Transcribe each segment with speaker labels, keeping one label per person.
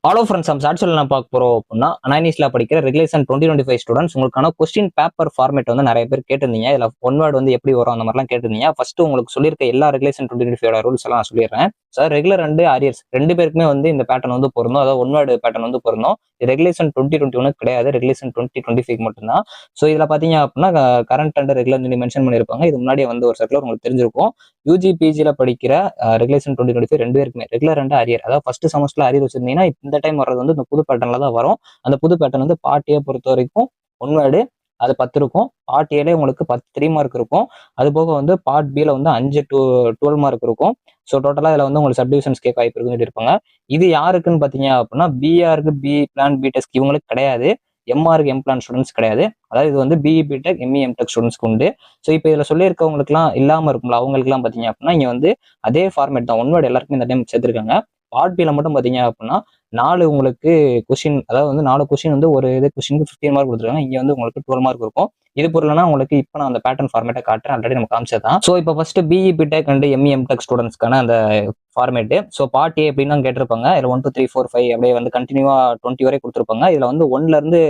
Speaker 1: Hello friends, நம்ம chat நான் பார்க்க போறோம் அப்படின்னா அனானிஸ்ல படிக்கிற ரெகுலேஷன் 2025 ஸ்டூடெண்ட்ஸ் உங்களுக்கான கொஸ்டின் பேப்பர் ஃபார்மேட் வந்து நிறைய பேர் கேட்டிருந்தீங்க. இதுல ஒன் வேர்டு வந்து எப்படி வரும் அந்த மாதிரிலாம் கேட்டிருந்தீங்க. ஃபர்ஸ்ட் உங்களுக்கு சொல்லியிருக்க எல்லா ரெகுலேஷன் 2025 ரூல்ஸ் எல்லாம் நான் சொல்லிடுறேன். சார் ரெகுலர் அண்ட் அரியர்ஸ் ரெண்டு பேருக்குமே வந்து இந்த பேட்டர்ன் வந்து பொருந்தும். அதாவது ஒன் வேர்டு பேட்டர்ன் வந்து பொருந்தும். ரெகுலேஷன் 2021 கிடையாது, ரெகுலேஷன் 2025 மட்டும்தான். ஸோ இதுல பாத்தீங்க அப்படின்னா கரண்ட் அண்ட் ரெகுலர் சொல்லி மென்ஷன் பண்ணிருப்பாங்க. இது முன்னாடியே வந்து ஒரு சர்க்குலர் உங்களுக்கு தெரிஞ்சிருக்கும். யூஜி பிஜில படிக்கிற ரெகுலேஷன் 2025 ரெண்டு பேருக்குமே ரெகுலர் அண்ட் அரியர், அதாவது ஃபர்ஸ்ட் செமஸ்டர்ல அரியர் வச்சிருந்தீங்கன்னா இந்த டைம் வர்றது வந்து இந்த புது பேட்டர்ல தான் வரும். அந்த புது பேட்டர்ன் வந்து பார்ட் ஏ பொறுத்த வரைக்கும் ஒன் வேர்டு அது 10 இருக்கும். பார்ட் ஏல உங்களுக்கு 3 மார்க் இருக்கும். அது போக வந்து பார்ட் பில வந்து 5 to 12 மார்க் இருக்கும். ஸோ டோட்டலா இதுல வந்து உங்களுக்கு சப்டிவிஷன்ஸ் கேட்க வாய்ப்பு இருக்குன்னு சொல்லியிருப்பாங்க. இது யாருக்குன்னு பாத்தீங்க அப்படின்னா பிஆருக்கு, பி பிளான், பிடெஸ்க் இவங்களுக்கு கிடையாது. எம்ஆருக்கு, எம் பிளான் ஸ்டூடெண்ட்ஸ் கிடையாது. அதாவது இது வந்து பிஇ பிடெக், எம்இ எம்டெக் ஸ்டூடெண்ட்ஸ்க்கு உண்டு. ஸோ இப்போ இதுல சொல்லியிருக்கவங்களுக்குலாம் இல்லாம இருக்கும்ல, அவங்களுக்குலாம் பாத்தீங்க அப்படின்னா இங்க வந்து அதே ஃபார்மேட் தான். ஒன் வேர்டு எல்லாருக்குமே இந்த டைம் சேர்த்திருக்காங்க. பார்ட் பில மட்டும் பாத்தீங்க அப்படின்னா 4 உங்களுக்கு கொஸ்டின், அதாவது வந்து 4 கொஸ்டின் வந்து ஒரு இது கொஸ்டினுக்கு 15 மார்க் கொடுத்துருக்காங்க. இங்க வந்து உங்களுக்கு 12 மார்க் இருக்கும். இது பொருள்னா உங்களுக்கு இப்போ நான் அந்த பேட்டர்ன் ஃபார்மேட்டை காட்டுறேன். ஆல்ரெடி நம்ம காமிச்சதான். ஸோ இப்போ first BE BTech and ME MTech ஸ்டூடெண்ட்ஸ்க்கான அந்த ஃபார்மேட். ஸோ பார்ட் ஏ அப்படின்னு தான் கேட்டிருப்பாங்க. இதுல 1 2 3 4 5 அப்படியே வந்து கண்டினியூவா 20 வரை கொடுத்துருப்பாங்க. இதுல வந்து 1ல இருந்து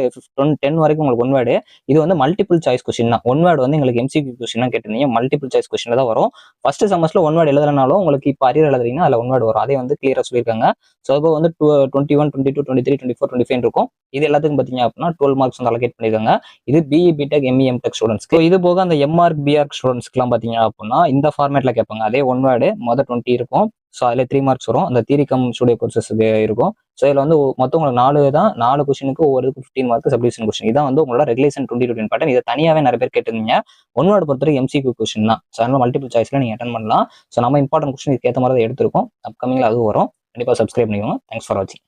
Speaker 1: 10 வரைக்கும் உங்களுக்கு ஒன் வேர்டு. இது வந்து மல்டிபிள் சாய்ஸ் கொஸ்டின் தான். ஒன் வேர்டு வந்து எங்களுக்கு எம்சிக்யூ கொஸ்டின் தான் கேட்டிருந்தீங்க. மல்டிபிள் சாய்ஸ் கொஸ்டின்ல தான் வரும். ஃபர்ஸ்ட் செமஸ்டர்ல ஒன் வேர்டு எழுதலனாலும் உங்களுக்கு இப்போ அரியர் எழுதுறீங்கன்னா அதுல ஒன் வேர்டு வரும். அதே வந்து கிளியரா சொல்லியிருக்காங்க. ஸோ இப்போ வந்து 21, 22, 23, 24, 25 இருக்கும். இது எல்லாத்துக்கும் பாத்தீங்க அப்படின்னா 12 மார்க்ஸ் வந்து அலோகேட் பண்ணிருக்காங்க. இது பிஇ பிடெக், எம்இ எம்டெக் ஸ்டூடெண்ட்ஸ்க்கு. இது போக அந்த எம்ஆர்க், பிஆர்க் ஸ்டூடெண்ட்ஸ்க்குலாம் பாத்தீங்க அப்படின்னா இந்த ஃபார்மேட்ல கேட்பாங்க. அதே ஒன் வேர்டு மொதல் 20 இருக்கும். ஸோ அதுல 3 மார்க்ஸ் வரும். அந்த தியரிகம் ஸ்டூடியோ கோர்சஸ் இருக்கும். ஸோ இதுல வந்து மொத்தம் உங்களுக்கு 4 தான். 4 கொஸ்டினுக்கு ஒவ்வொரு 15 மார்க் சப்டிவிஷன் கொஸ்டின். இதான் வந்து உங்களோட ரெகுலேஷன் 2020 பேட்டர்ன். இதை தனியாவே நிறைய பேர் கேட்டிருந்தீங்க. ஒன் வேர்டு பொறுத்தவரைக்கும் எம்சிக்யூ கொஸ்டின் தான். ஸோ அதனால மல்டிபிள் சாய்ஸ்ல நீங்க அட்டன் பண்ணலாம். ஸோ நம்ம இம்பார்ட்டன்ட் கொஸ்டின் இதுக்கு ஏற்ற மாதிரி தான் எடுத்திருக்கோம். அப்கமிங்ல அதுவும் வரும். கண்டிப்பா சப்ஸ்கிரைப் பண்ணிக்கோங்க. தேங்க்ஸ் ஃபார் வாட்சிங்.